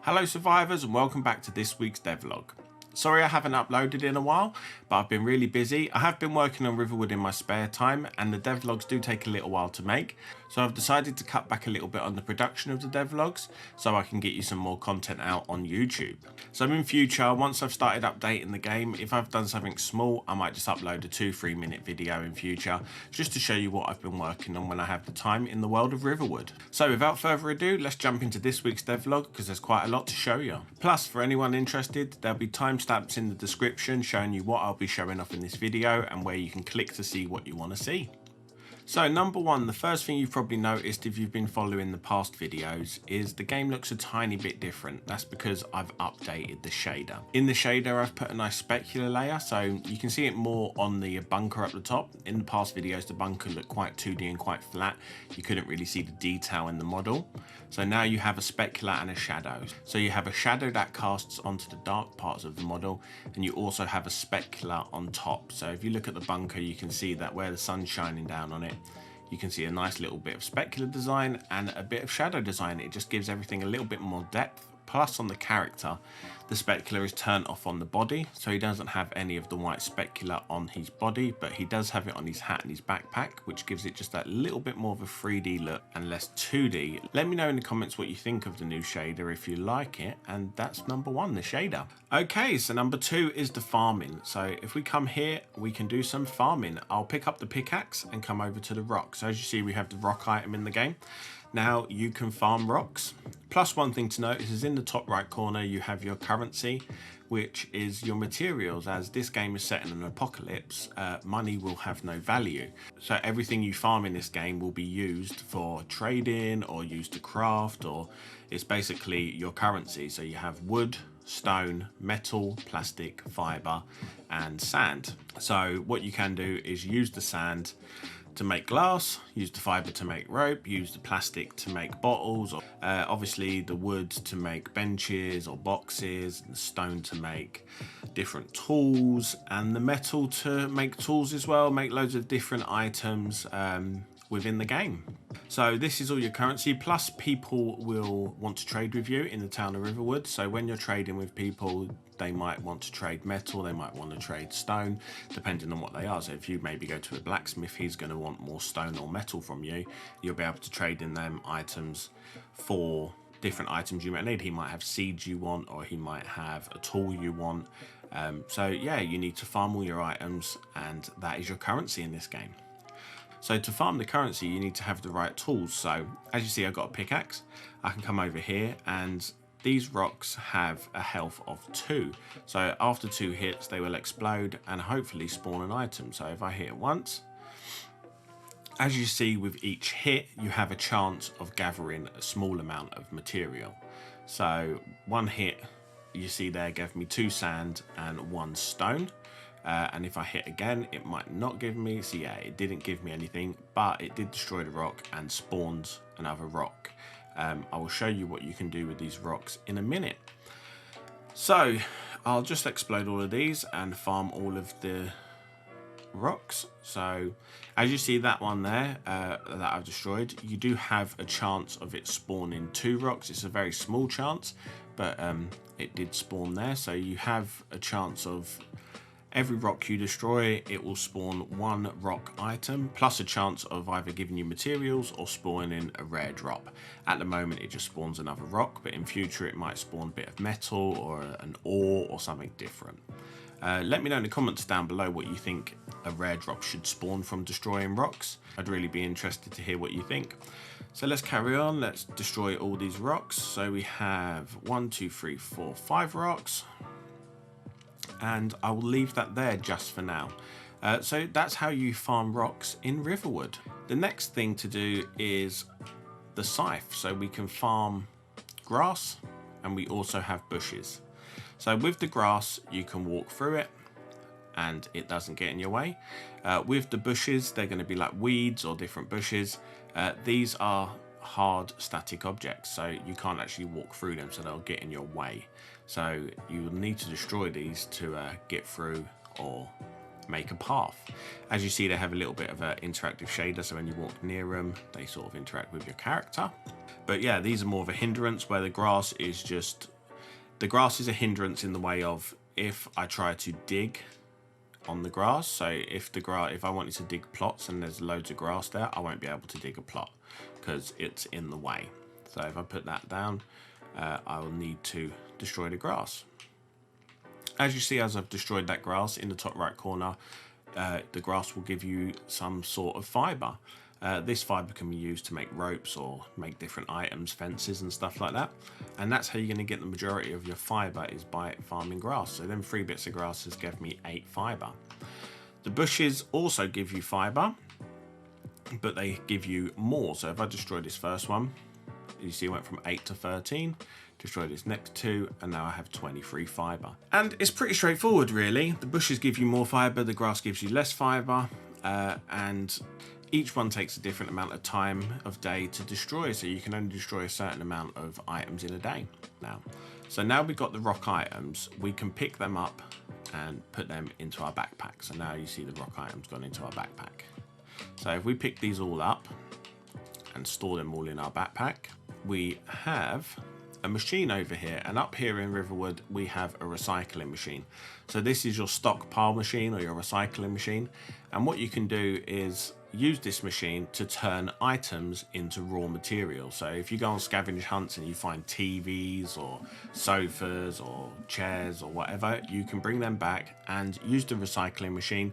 Hello survivors and welcome back to this week's devlog. Sorry I haven't uploaded in a while, but I've been really busy. I have been working on Riverwood in my spare time and the devlogs do take a little while to make. So I've decided to cut back a little bit on the production of the devlogs so I can get you some more content out on YouTube. So in future, once I've started updating the game, if I've done something small, I might just upload a 2-3 minute video in future just to show you what I've been working on when I have the time in the world of Riverwood. So without further ado, let's jump into this week's devlog because there's quite a lot to show you. Plus, for anyone interested, there'll be timestamps in the description showing you what I'll be showing off in this video and where you can click to see what you want to see. So number one, the first thing you've probably noticed if you've been following the past videos is the game looks a tiny bit different. That's because I've updated the shader. In the shader, I've put a nice specular layer, so you can see it more on the bunker up the top. In the past videos, the bunker looked quite 2D and quite flat. You couldn't really see the detail in the model. So now you have a specular and a shadow. So you have a shadow that casts onto the dark parts of the model, and you also have a specular on top. So if you look at the bunker, you can see that where the sun's shining down on it, you can see a nice little bit of specular design and a bit of shadow design. It just gives everything a little bit more depth. Plus on the character, the specular is turned off on the body, so he doesn't have any of the white specular on his body, but he does have it on his hat and his backpack, which gives it just that little bit more of a 3D look and less 2D. Let me know in the comments what you think of the new shader if you like it, and that's number one, the shader. Okay, so number two is the farming. So if we come here, we can do some farming. I'll pick up the pickaxe and come over to the rock. So as you see, we have the rock item in the game. Now you can farm rocks. Plus one thing to notice is in the top right corner you have your currency, which is your materials. As this game is set in an apocalypse, money will have no value. So everything you farm in this game will be used for trading or used to craft, or it's basically your currency. So you have wood, stone, metal, plastic, fiber and sand. So what you can do is use the sand to make glass, use the fiber to make rope, use the plastic to make bottles, or obviously the wood to make benches or boxes, and the stone to make different tools, and the metal to make tools as well, make loads of different items within the game. So this is all your currency, plus people will want to trade with you in the town of Riverwood. So when you're trading with people, they might want to trade metal, they might want to trade stone, depending on what they are. So if you maybe go to a blacksmith, he's going to want more stone or metal from you. You'll be able to trade in them items for different items you might need. He might have seeds you want, or he might have a tool you want. So yeah, you need to farm all your items, and that is your currency in this game. So to farm the currency, you need to have the right tools. So as you see, I've got a pickaxe. I can come over here, and these rocks have a health of 2. So after 2 hits, they will explode and hopefully spawn an item. So if I hit it once, as you see with each hit, you have a chance of gathering a small amount of material. So one hit, you see there, gave me 2 sand and 1 stone. And if I hit again, it might not give me. So yeah, it didn't give me anything, but it did destroy the rock and spawns another rock. I will show you what you can do with these rocks in a minute. So I'll just explode all of these and farm all of the rocks. So as you see that one there that I've destroyed, you do have a chance of it spawning 2 rocks. It's a very small chance, but it did spawn there. So you have a chance of every rock you destroy, it will spawn 1 rock item, plus a chance of either giving you materials or spawning a rare drop. At the moment, it just spawns another rock, but in future, it might spawn a bit of metal or an ore or something different. Let me know in the comments down below what you think a rare drop should spawn from destroying rocks. I'd really be interested to hear what you think. So let's carry on. Let's destroy all these rocks. So we have 1, 2, 3, 4, 5 rocks. And I will leave that there just for now. So that's how you farm rocks in Riverwood. The next thing to do is the scythe. So we can farm grass, and we also have bushes. So with the grass, you can walk through it and it doesn't get in your way. With the bushes, they're going to be like weeds or different bushes. These are hard static objects, so you can't actually walk through them, so they'll get in your way. So you will need to destroy these to get through or make a path. As you see, they have a little bit of an interactive shader, so when you walk near them, they sort of interact with your character. But yeah, these are more of a hindrance, where the grass is a hindrance in the way of if I try to dig on the grass. So if I wanted to dig plots and there's loads of grass there, I won't be able to dig a plot because it's in the way. So if I put that down, I will need to destroy the grass. As you see, as I've destroyed that grass in the top right corner, the grass will give you some sort of fibre. This fibre can be used to make ropes or make different items, fences and stuff like that. And that's how you're going to get the majority of your fibre, is by farming grass. So then 3 bits of grass has given me 8 fibre. The bushes also give you fibre, but they give you more. So if I destroy this first one, you see it went from 8 to 13. Destroy this next 2, and now I have 23 fibre. And it's pretty straightforward, really. The bushes give you more fibre, the grass gives you less fibre, and each one takes a different amount of time of day to destroy, so you can only destroy a certain amount of items in a day now. So now we've got the rock items, we can pick them up and put them into our backpack. So now you see the rock items gone into our backpack. So if we pick these all up and store them all in our backpack, we have a machine over here, and up here in Riverwood we have a recycling machine. So this is your stockpile machine or your recycling machine, and what you can do is use this machine to turn items into raw material. So if you go on scavenge hunts and you find TVs or sofas or chairs or whatever, you can bring them back and use the recycling machine,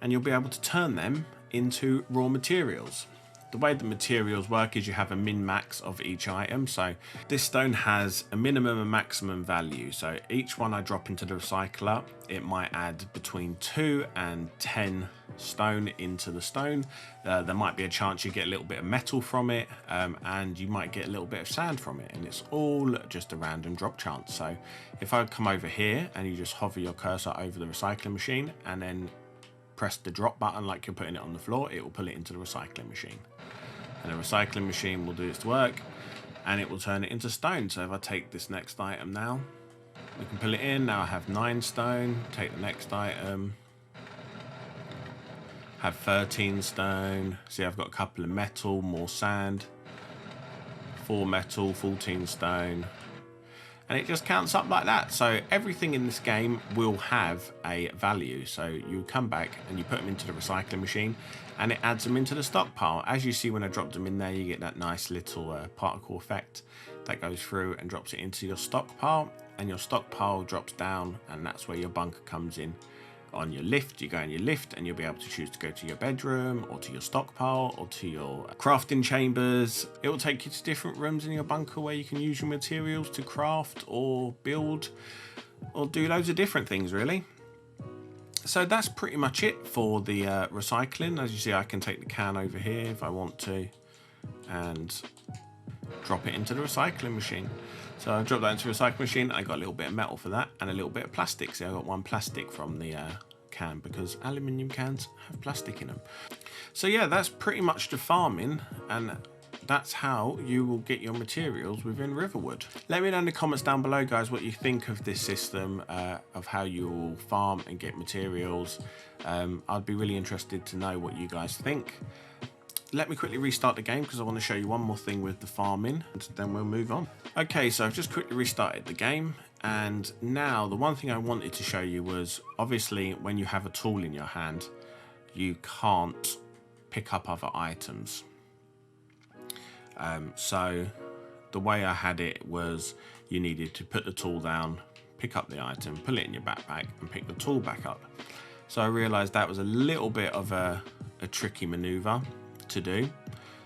and you'll be able to turn them into raw materials. The way the materials work is you have a min-max of each item. So this stone has a minimum and maximum value. So each one I drop into the recycler, it might add between 2 and 10 stone into the stone. There might be a chance you get a little bit of metal from it, and you might get a little bit of sand from it, and it's all just a random drop chance. So if I come over here and you just hover your cursor over the recycling machine and then press the drop button like you're putting it on the floor, it will pull it into the recycling machine. And the recycling machine will do its work and it will turn it into stone. So if I take this next item now, we can pull it in. Now I have 9 stone. Take the next item, have 13 stone. See, I've got a couple of metal, more sand, 4 metal, 14 stone. And it just counts up like that. So everything in this game will have a value. So you come back and you put them into the recycling machine and it adds them into the stockpile. As you see when I dropped them in there, you get that nice little particle effect that goes through and drops it into your stockpile, and your stockpile drops down, and that's where your bunker comes in. On your lift, you go in your lift and you'll be able to choose to go to your bedroom or to your stockpile or to your crafting chambers. It will take you to different rooms in your bunker where you can use your materials to craft or build or do loads of different things, really. So that's pretty much it for the recycling. As you see, I can take the can over here if I want to and drop it into the recycling machine. So I dropped that into the recycling machine. I got a little bit of metal for that and a little bit of plastic. So I got 1 plastic from the can, because aluminium cans have plastic in them. So yeah, that's pretty much the farming, and that's how you will get your materials within Riverwood. Let me know in the comments down below, guys, what you think of this system, of how you will farm and get materials. I'd be really interested to know what you guys think. Let me quickly restart the game because I want to show you one more thing with the farming, and then we'll move on. Okay, so I've just quickly restarted the game, and now the one thing I wanted to show you was, obviously when you have a tool in your hand, you can't pick up other items. So the way I had it was you needed to put the tool down, pick up the item, pull it in your backpack and pick the tool back up. So I realized that was a little bit of a tricky maneuver to do.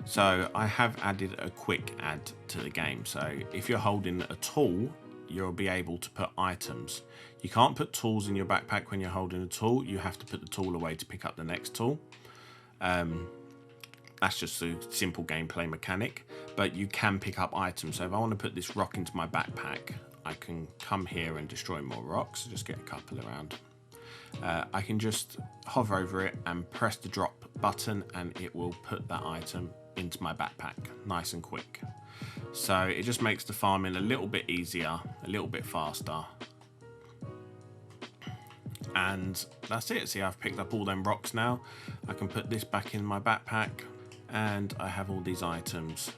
So I have added a quick add to the game. So if you're holding a tool, you'll be able to put items. You can't put tools in your backpack when you're holding a tool. You have to put the tool away to pick up the next tool. That's just a simple gameplay mechanic, but you can pick up items. So if I want to put this rock into my backpack, I can come here and destroy more rocks. Just get a couple around. I can just hover over it and press the drop button and it will put that item into my backpack nice and quick. So it just makes the farming a little bit easier, a little bit faster. And that's it. See, I've picked up all them rocks now. I can put this back in my backpack and I have all these items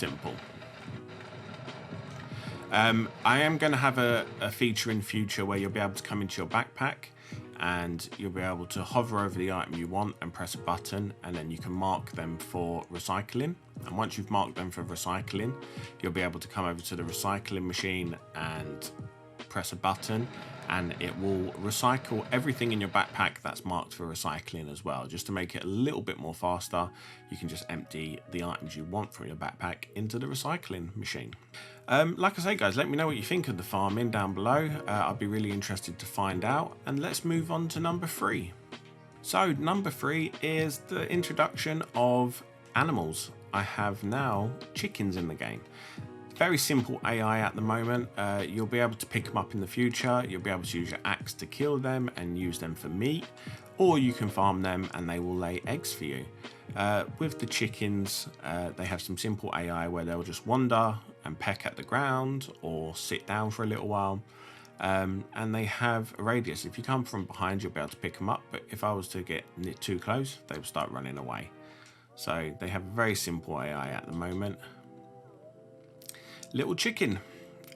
simple. I am going to have a feature in future where you'll be able to come into your backpack and you'll be able to hover over the item you want and press a button, and then you can mark them for recycling. And once you've marked them for recycling, you'll be able to come over to the recycling machine and press a button, and it will recycle everything in your backpack that's marked for recycling as well. Just to make it a little bit more faster, you can just empty the items you want from your backpack into the recycling machine. Like I say, guys, let me know what you think of the farming down below. I'd be really interested to find out. And let's move on to number 3. So number 3 is the introduction of animals. I have now chickens in the game. Very simple AI at the moment. You'll be able to pick them up in the future. You'll be able to use your axe to kill them and use them for meat, or you can farm them and they will lay eggs for you. With the chickens, they have some simple AI where they'll just wander and peck at the ground or sit down for a little while. And they have a radius. If you come from behind, you'll be able to pick them up, but if I was to get too close, they will start running away. So they have a very simple AI at the moment. Little chicken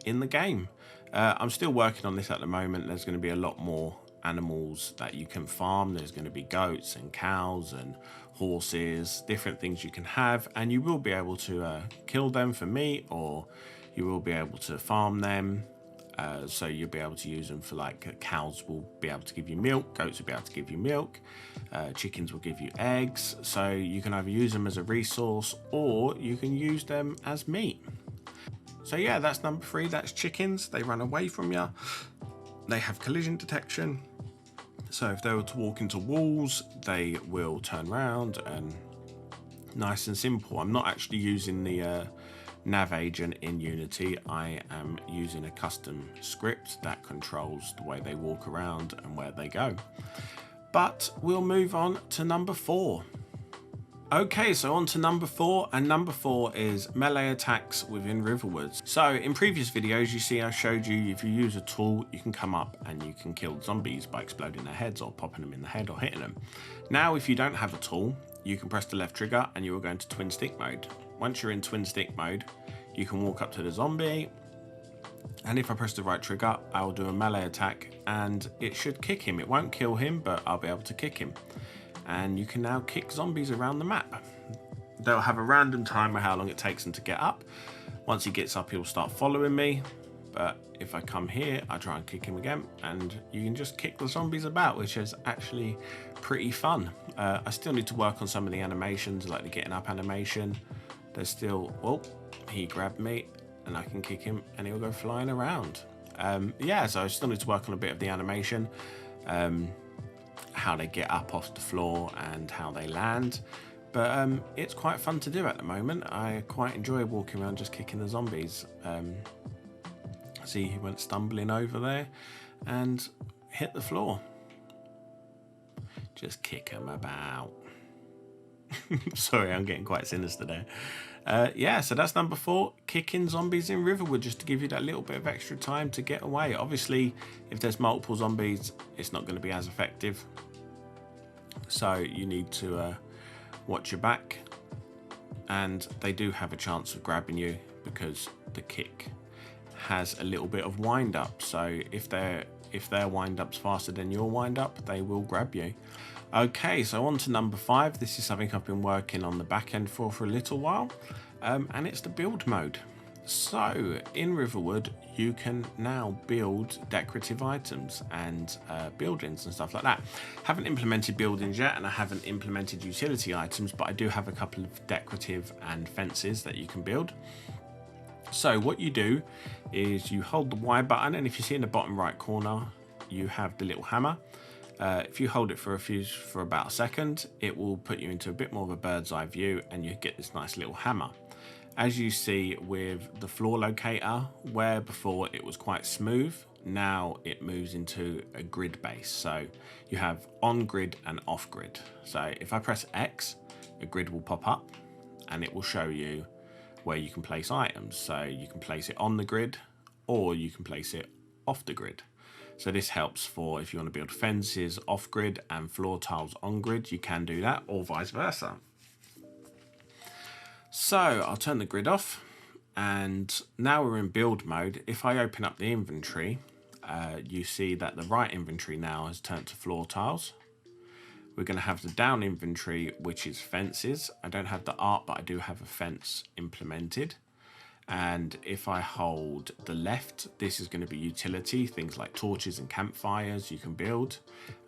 in the game. I'm still working on this at the moment. There's going to be a lot more animals that you can farm. There's going to be goats and cows and horses, different things you can have, and you will be able to kill them for meat, or you will be able to farm them. So you'll be able to use them for, like, cows will be able to give you milk, goats will be able to give you milk, chickens will give you eggs. So you can either use them as a resource or you can use them as meat. So yeah, that's number 3. That's chickens. They run away from you. They have collision detection. So if they were to walk into walls, they will turn around, and nice and simple. I'm not actually using the nav agent in Unity. I am using a custom script that controls the way they walk around and where they go. But we'll move on to number 4. Okay, so on to number 4, and number 4 is melee attacks within Riverwoods. So in previous videos, you see I showed you if you use a tool, you can come up and you can kill zombies by exploding their heads or popping them in the head or hitting them. Now, if you don't have a tool, you can press the left trigger and you will go into twin stick mode. Once you're in twin stick mode, you can walk up to the zombie, and if I press the right trigger, I will do a melee attack and it should kick him. It won't kill him, but I'll be able to kick him. And you can now kick zombies around the map. They'll have a random timer how long it takes him to get up. Once he gets up, he'll start following me. But if I come here, I try and kick him again, and you can just kick the zombies about, which is actually pretty fun. I still need to work on some of the animations, like the getting up animation. There's still, oh, he grabbed me, and I can kick him, and he'll go flying around. Yeah, so I still need to work on a bit of the animation. How they get up off the floor and how they land, but it's quite fun to do at the moment. I quite enjoy walking around just kicking the zombies. See, he went stumbling over there and hit the floor. Just kick him about. Sorry, I'm getting quite sinister there. Yeah, so that's number 4, kicking zombies in Riverwood, just to give you that little bit of extra time to get away. Obviously, if there's multiple zombies, it's not going to be as effective. So you need to watch your back, and they do have a chance of grabbing you because the kick has a little bit of wind up. So if their wind up's faster than your wind up, they will grab you. Okay, so on to number 5. This is something I've been working on the back end for a little while, and it's the build mode. So in Riverwood, you can now build decorative items and buildings and stuff like that. Haven't implemented buildings yet, and I haven't implemented utility items, but I do have a couple of decorative and fences that you can build. So what you do is you hold the Y button, and if you see in the bottom right corner, you have the little hammer. If you hold it for about a second, it will put you into a bit more of a bird's eye view, and you get this nice little hammer. As you see with the floor locator, where before it was quite smooth, now it moves into a grid base. So you have on grid and off grid. So if I press X, a grid will pop up and it will show you where you can place items. So you can place it on the grid, or you can place it off the grid. So this helps for if you want to build fences off grid and floor tiles on grid, you can do that, or vice versa. So I'll turn the grid off, and now we're in build mode. If I open up the inventory, you see that the right inventory now has turned to floor tiles. We're going to have the down inventory, which is fences. I don't have the art, but I do have a fence implemented. And if I hold the left, this is going to be utility, things like torches and campfires you can build.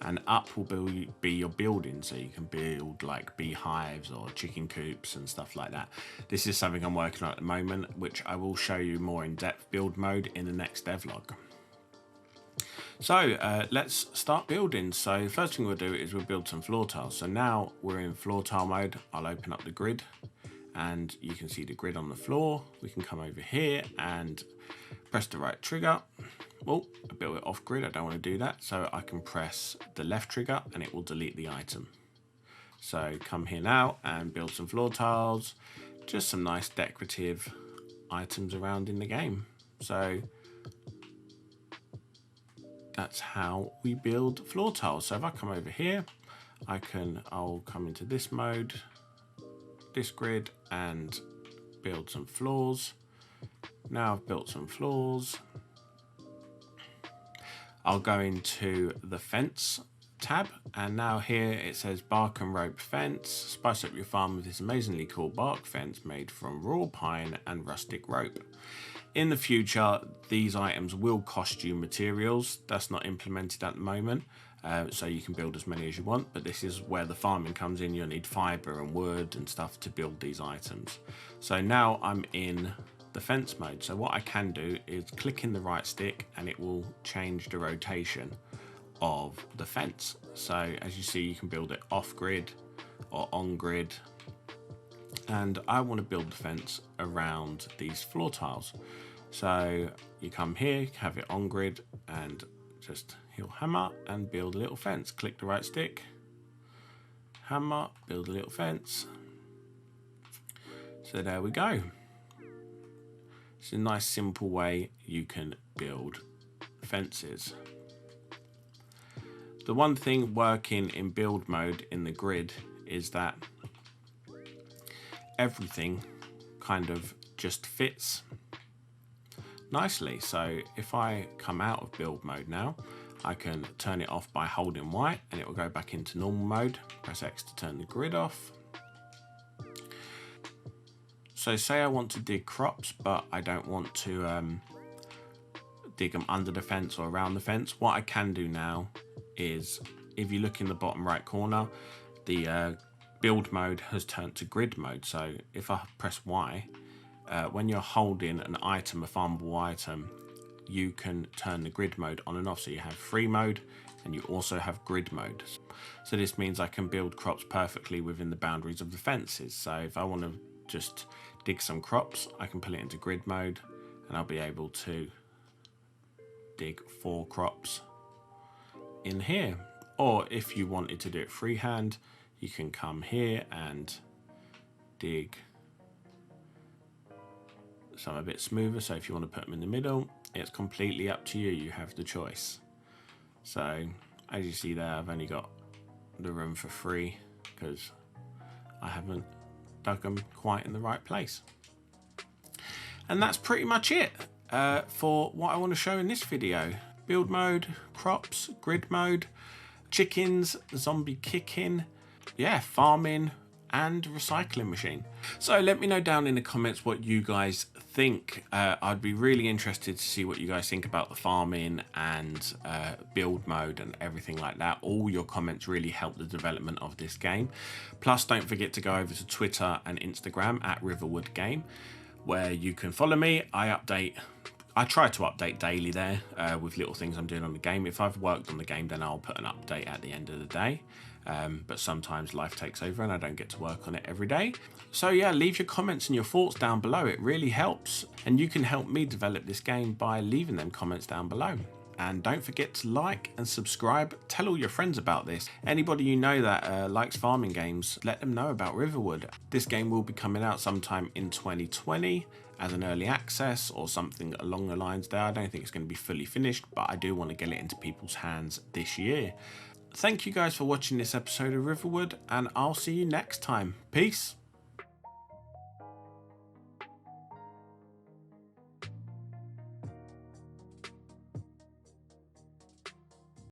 And up will be your building, so you can build like beehives or chicken coops and stuff like that. This is something I'm working on at the moment, which I will show you more in depth build mode in the next devlog. So let's start building. So the first thing we'll do is we'll build some floor tiles. So now we're in floor tile mode. I'll open up the grid, and you can see the grid on the floor. We can come over here and press the right trigger. Oh, I built it off grid. I don't want to do that. So I can press the left trigger and it will delete the item. So come here now and build some floor tiles. Just some nice decorative items around in the game. So that's how we build floor tiles. So if I come over here, I'll come into this mode, this grid, and build some floors. Now I've built some floors, I'll go into the fence tab, and now here it says bark and rope fence. Spice up your farm with this amazingly cool bark fence made from raw pine and rustic rope. In the future, these items will cost you materials. That's not implemented at the moment. So you can build as many as you want, but this is where the farming comes in. You'll need fiber and wood and stuff to build these items. So now I'm in the fence mode. So what I can do is click in the right stick and it will change the rotation of the fence. So as you see, you can build it off grid or on grid. And I want to build the fence around these floor tiles. So you come here, have it on grid, and just he'll hammer and build a little fence. Click the right stick, hammer, build a little fence. So there we go. It's a nice simple way you can build fences. The one thing working in build mode in the grid is that everything kind of just fits nicely. So if I come out of build mode now, I can turn it off by holding Y and it will go back into normal mode. Press X to turn the grid off. So say I want to dig crops, but I don't want to dig them under the fence or around the fence. What I can do now is, if you look in the bottom right corner, the build mode has turned to grid mode. So if I press Y, when you're holding an item, a farmable item, you can turn the grid mode on and off. So you have free mode and you also have grid mode. So this means I can build crops perfectly within the boundaries of the fences. So if I want to just dig some crops, I can put it into grid mode and I'll be able to dig 4 crops in here. Or if you wanted to do it freehand, you can come here and dig some a bit smoother. So if you want to put them in the middle, it's completely up to you. You have the choice. So as you see there, I've only got the room for 3 because I haven't dug them quite in the right place. And that's pretty much it for what I want to show in this video. Build mode, crops, grid mode, chickens, zombie kicking, yeah, farming, and recycling machine. So let me know down in the comments what you guys think. I'd be really interested to see what you guys think about the farming and build mode and everything like that. All your comments really help the development of this game. Plus, don't forget to go over to Twitter and Instagram at Riverwood Game, where you can follow me. I try to update daily there with little things I'm doing on the game. If I've worked on the game, then I'll put an update at the end of the day. But sometimes life takes over and I don't get to work on it every day. So yeah, leave your comments and your thoughts down below. It really helps. And you can help me develop this game by leaving them comments down below. And don't forget to like and subscribe. Tell all your friends about this. Anybody you know that likes farming games, let them know about Riverwood. This game will be coming out sometime in 2020 as an early access or something along the lines there. I don't think it's going to be fully finished, but I do want to get it into people's hands this year. Thank you guys for watching this episode of Riverwood, and I'll see you next time. Peace.